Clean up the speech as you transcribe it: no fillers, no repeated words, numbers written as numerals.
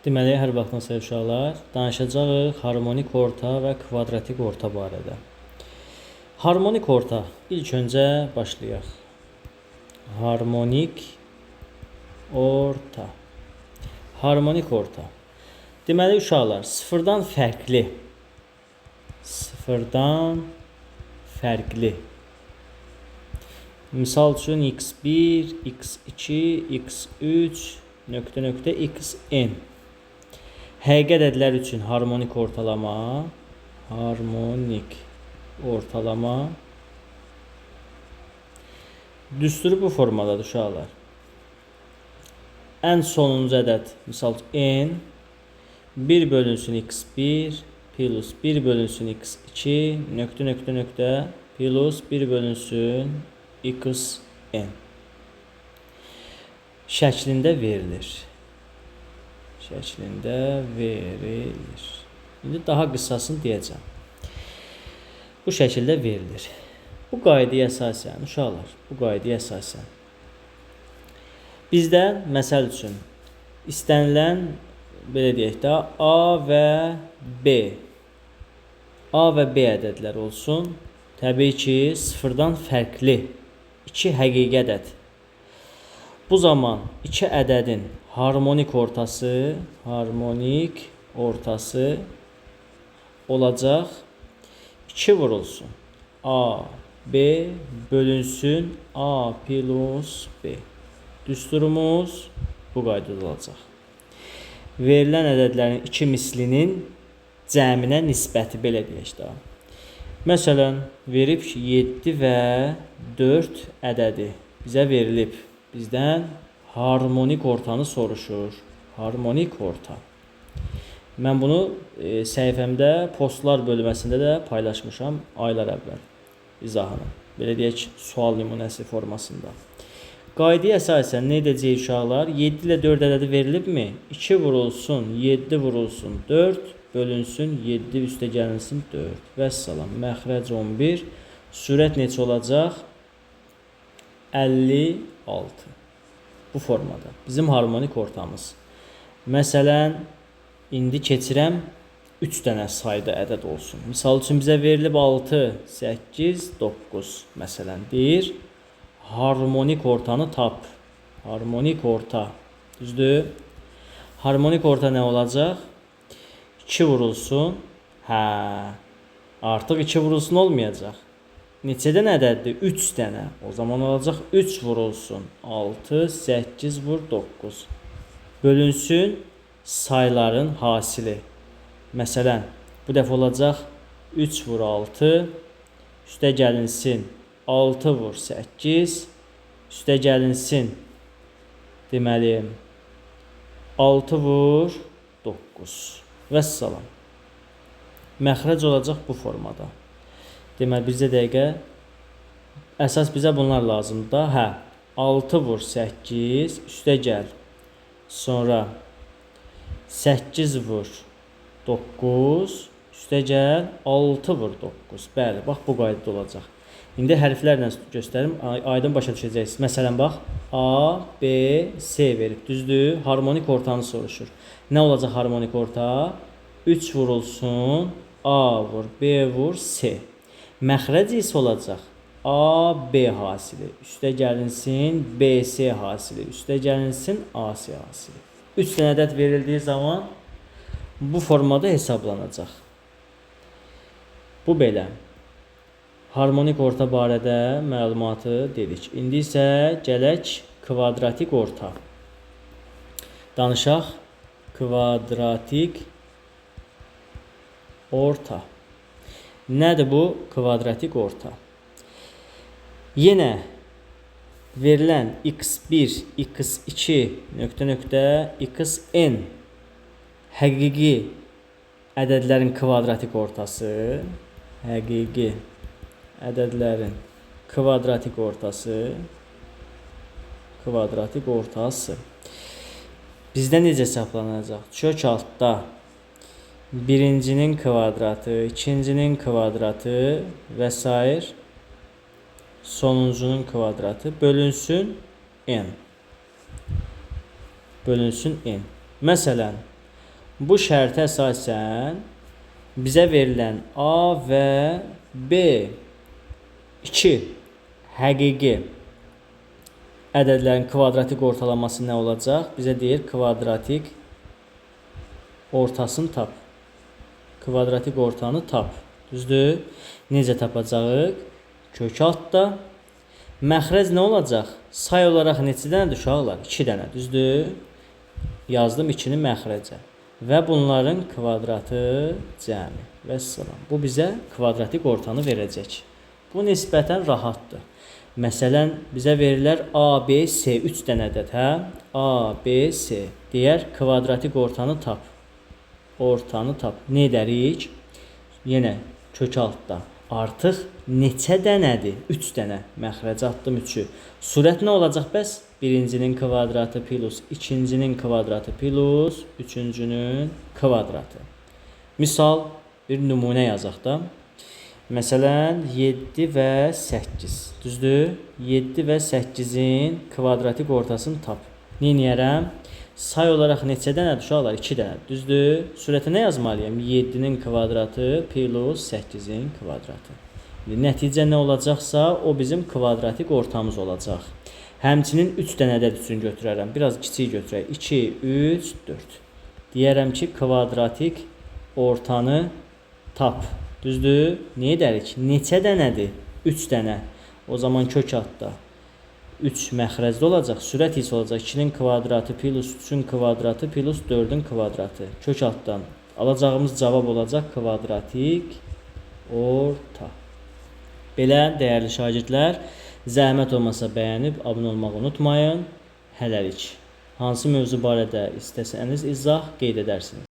Deməli, hər vaxtınız xeyir uşaqlar. Danışacağıq harmonik orta və kvadratik orta barədə. Harmonik orta. İlk öncə başlayaq. Harmonik orta. Harmonik orta. Deməli, uşaqlar, sıfırdan fərqli. Sıfırdan fərqli. Misal üçün x1, x2, x3, xn. Həqiqət ədədlər üçün harmonik ortalama, düsturu bu formadadır uşaqlar. Ən sonuncu ədəd, misal n, 1 bölünsün x1 plus 1 bölünsün x2 plus 1 bölünsün xn şəklində verilir. İndi daha qısasını deyəcəm. Bu şəkildə verilir. Bu qaydaya əsasən, uşaqlar, bizdə məsəl üçün istənilən, belə deyək də, A və B ədədlər olsun. Təbii ki, sıfırdan fərqli iki həqiqi ədəd. Bu zaman iki ədədin harmonik ortası olacaq 2 vurulsun A, B bölünsün A plus B. Düsturumuz bu qaydada olacaq. Verilən ədədlərin iki mislinin cəminə nisbəti, belə deyək də. Məsələn, verib ki, 7 və 4 ədədi bizə verilib. Bizdən harmonik ortanı soruşur. Harmonik orta. Mən bunu səhifəmdə postlar bölməsində də paylaşmışam aylar əvvəl izahını. Belə deyək, sual nümunəsi formasında. Qaydaya əsasən nə edəcəyik uşaqlar? 7 ilə 4 ədədi verilibmi? 2 vurulsun, 7 vurulsun, 4 bölünsün, 7 üstə gəlinsin 4. Vəssalam. Məxrəc 11. Sürət neçə olacaq? 56. Bu formada. Bizim harmonik ortamız. Məsələn, indi keçirəm 3 dənə sayda ədəd olsun. Misal üçün bizə verilib 6, 8, 9 məsələn deyir. Harmonik ortanı tap. Harmonik orta. Düzdür? Harmonik orta nə olacaq? 2 vurulsun. Artıq 2 vurulsun olmayacaq. Neçədən ədəddir? 3 dənə. O zaman olacaq 3 vurulsun. 6, 8 vur 9. Bölünsün sayların hasili. Məsələn, bu dəfə olacaq 3 vur 6. Üstə gəlinsin 6 vur 8. Üstə gəlinsin, deməli, 6 vur 9. Vəssalam. Məxrəc olacaq bu formada. Deməli, bizə dəqiqə əsas bizə bunlar lazımdır da. 6 vur 8, üstə gəl. Sonra 8 vur 9, üstə gəl. 6 vur 9. Bəli, bax bu qaydada olacaq. İndi hərflərlə göstərim, aydın başa düşəcəksiniz. Məsələn, bax, A, B, C verib, düzdür? Harmonik ortanı soruşur. Nə olacaq harmonik orta? 3 vurulsun, A vur, B vur, C. Məxrəc isə olacaq A, B hasili, üstə gəlinsin B, C hasili, üstə gəlinsin A, C hasili. 3 dənə ədəd verildiyi zaman bu formada hesablanacaq. Bu belə. Harmonik orta barədə məlumatı dedik. İndi isə gələk kvadratik orta. Danışaq kvadratik orta. Nədir bu kvadratik orta? Yenə verilən x1, x2, xn həqiqi ədədlərin kvadratik ortası, kvadratik ortası bizdə necə hesablanacaq? Kök altda birincinin kvadratı, ikincinin kvadratı və s. Sonuncunun kvadratı bölünsün n. Məsələn, Bu şərtə əsasən bizə verilən A və B iki həqiqi ədədlərin kvadratik ortalaması nə olacaq? Bizə deyir kvadratik ortasını tap. Kvadratik ortanı tap. Düzdür? Necə tapacağıq? Kök altda. Məxrəc nə olacaq? Say olaraq neçə dənədir uşaqlar? 2 dənə. Düzdür? Yazdım 2-ni məxrəcə. Və bunların kvadratı cəmi. Vəssalam. Bu bizə kvadratik ortanı verəcək. Bu nisbətən rahatdır. Məsələn, bizə verirlər A, B, C 3 dənə ədəd, hə? A, B, C. Deyər kvadratik ortanı tap. Ortanı tap. Nə edərik? Yenə kök altda. Artıq neçə dənədir? 3 dənə. Məxrəcə atdım 3-ü. Surət nə olacaq bəs? Birincinin kvadratı plus ikincinin kvadratı plus üçüncünün kvadratı. Misal bir nümunə yazaq da. Məsələn 7 və 8. Düzdür? 7 və 8-in kvadratik ortasını tap. Nə edərəm? Say olaraq neçə dənədir uşaqlar? 2 dənə. Düzdür? Surətə nə yazmalıyam? 7-nin kvadratı plus 8-in kvadratı. Nəticə nə olacaqsa, o bizim kvadratik ortamız olacaq. Həmçinin 3 dənə ədəd üçün götürərəm. Biraz kiçik götürək. 2, 3, 4. Deyərəm ki, kvadratik ortanı tap. Düzdür? Nə edərik? Neçə dənədir? 3 dənə. O zaman kök altda 3 məxrəcdə olacaq. Sürət isə olacaq 2-nin kvadratı plus 3-ün kvadratı plus 4-ün kvadratı. Kök altdan alacağımız cavab olacaq kvadratik orta. Belə dəyərli şagirdlər, zəhmət olmasa bəyənib abunə olmağı unutmayın. Hələlik. Hansı mövzu barədə istəsəniz izah qeyd edərsiniz.